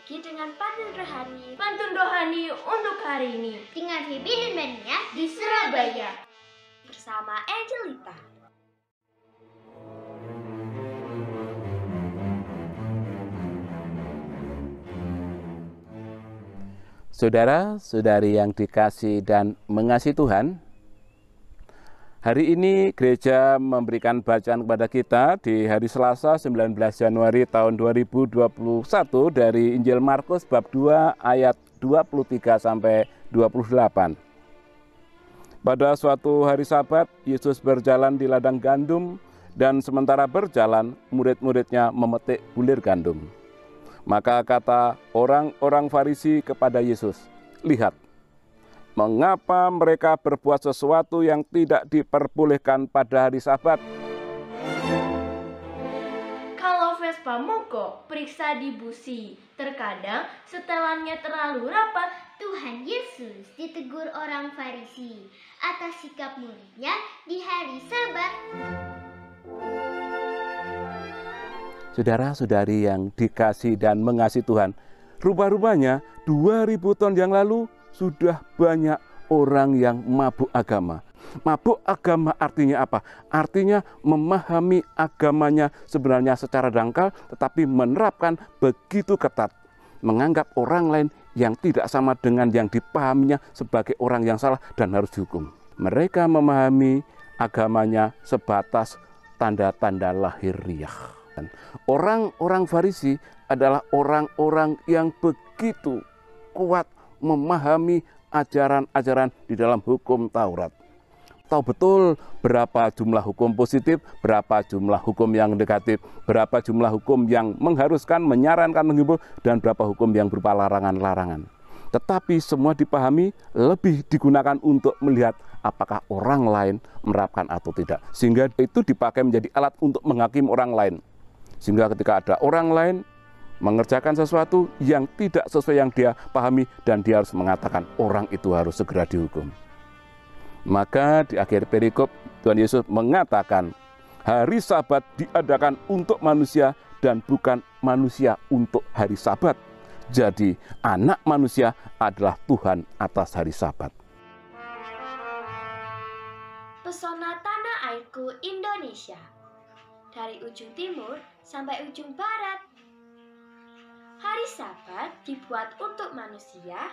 lagi dengan pantun rohani untuk hari ini dengan Fibi dan Mania di Surabaya bersama Angelita. Saudara-saudari yang dikasih dan mengasihi Tuhan, hari ini gereja memberikan bacaan kepada kita di hari Selasa 19 Januari tahun 2021 dari Injil Markus bab 2 ayat 23 sampai 28. Pada suatu hari Sabat, Yesus berjalan di ladang gandum dan sementara berjalan, murid-muridnya memetik bulir gandum. Maka kata orang-orang Farisi kepada Yesus, "Lihat, mengapa mereka berbuat sesuatu yang tidak diperbolehkan pada hari Sabat?" Kalau Vespa mogok, periksa di busi. Terkadang setelannya terlalu rapat. Tuhan Yesus ditegur orang Farisi atas sikap muridnya di hari Sabat. Saudara-saudari yang dikasih dan mengasihi Tuhan, rupa-rupanya 2000 tahun yang lalu sudah banyak orang yang mabuk agama. Mabuk agama artinya apa? Artinya memahami agamanya sebenarnya secara dangkal, tetapi menerapkan begitu ketat. Menganggap orang lain yang tidak sama dengan yang dipahaminya sebagai orang yang salah dan harus dihukum. Mereka memahami agamanya sebatas tanda-tanda lahiriah. Orang-orang Farisi adalah orang-orang yang begitu kuat memahami ajaran-ajaran di dalam hukum Taurat. Tahu betul berapa jumlah hukum positif, berapa jumlah hukum yang negatif, berapa jumlah hukum yang mengharuskan, menyarankan, menghimbau, dan berapa hukum yang berupa larangan-larangan. Tetapi semua dipahami, lebih digunakan untuk melihat apakah orang lain menerapkan atau tidak. Sehingga itu dipakai menjadi alat untuk menghakimi orang lain. Sehingga ketika ada orang lain mengerjakan sesuatu yang tidak sesuai yang dia pahami, dan dia harus mengatakan orang itu harus segera dihukum. Maka di akhir perikop Tuhan Yesus mengatakan hari Sabat diadakan untuk manusia dan bukan manusia untuk hari Sabat. Jadi anak manusia adalah Tuhan atas hari Sabat. Pesona tanah airku Indonesia, dari ujung timur sampai ujung barat. Hari Sabat dibuat untuk manusia,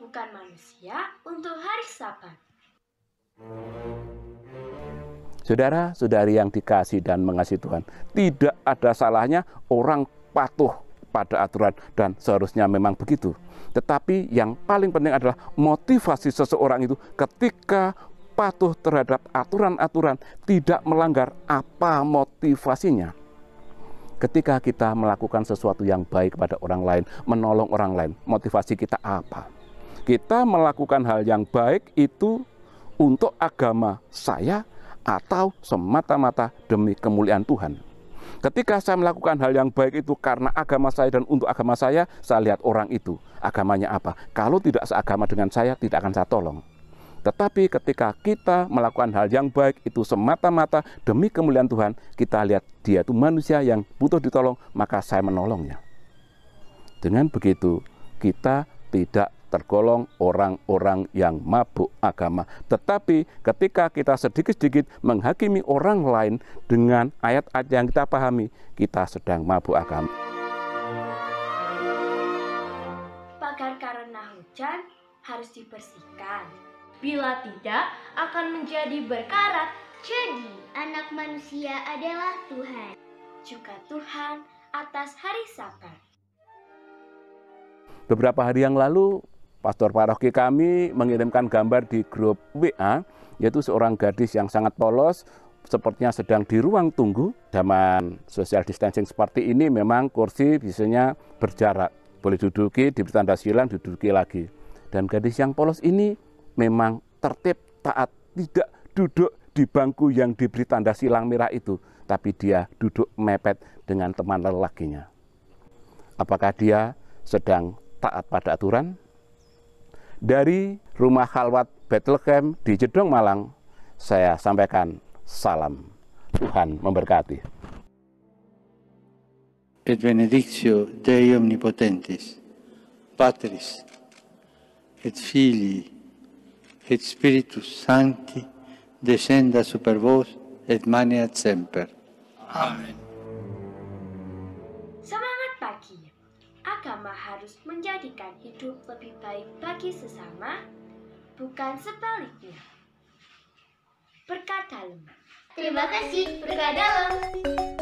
bukan manusia untuk hari Sabat. Saudara-saudari yang dikasih dan mengasihi Tuhan, tidak ada salahnya orang patuh pada aturan dan seharusnya memang begitu. Tetapi yang paling penting adalah motivasi seseorang itu ketika patuh terhadap aturan-aturan, tidak melanggar. Apa motivasinya? Ketika kita melakukan sesuatu yang baik kepada orang lain, menolong orang lain, motivasi kita apa? Kita melakukan hal yang baik itu untuk agama saya atau semata-mata demi kemuliaan Tuhan. Ketika saya melakukan hal yang baik itu karena agama saya dan untuk agama saya lihat orang itu agamanya apa. Kalau tidak seagama dengan saya, tidak akan saya tolong. Tetapi ketika kita melakukan hal yang baik itu semata-mata demi kemuliaan Tuhan, kita lihat dia itu manusia yang butuh ditolong, maka saya menolongnya. Dengan begitu, kita tidak tergolong orang-orang yang mabuk agama. Tetapi ketika kita sedikit-sedikit menghakimi orang lain dengan ayat-ayat yang kita pahami, kita sedang mabuk agama. Pagar karena hujan harus dibersihkan. Bila tidak, akan menjadi berkarat. Jadi, anak manusia adalah Tuhan. Juga Tuhan atas hari Sabat. Beberapa hari yang lalu, pastor paroki kami mengirimkan gambar di grup WA, yaitu seorang gadis yang sangat polos, sepertinya sedang di ruang tunggu. Zaman social distancing seperti ini memang kursi biasanya berjarak. Boleh duduki, diberi tanda silang, duduki lagi. Dan gadis yang polos ini memang tertib, taat, tidak duduk di bangku yang diberi tanda silang merah itu, tapi dia duduk mepet dengan teman lelakinya. Apakah dia sedang taat pada aturan? Dari Rumah Khalwat Bethlehem di Jedong, Malang, saya sampaikan salam. Tuhan memberkati. et benedictio Dei omnipotentis, Patris, et Filii, et Spiritus Sancti, descenda super vos et maneat semper. Amen. Semangat pagi. Agama harus menjadikan hidup lebih baik bagi sesama, bukan sebaliknya. Berkat dalam. Terima kasih, berkat dalam.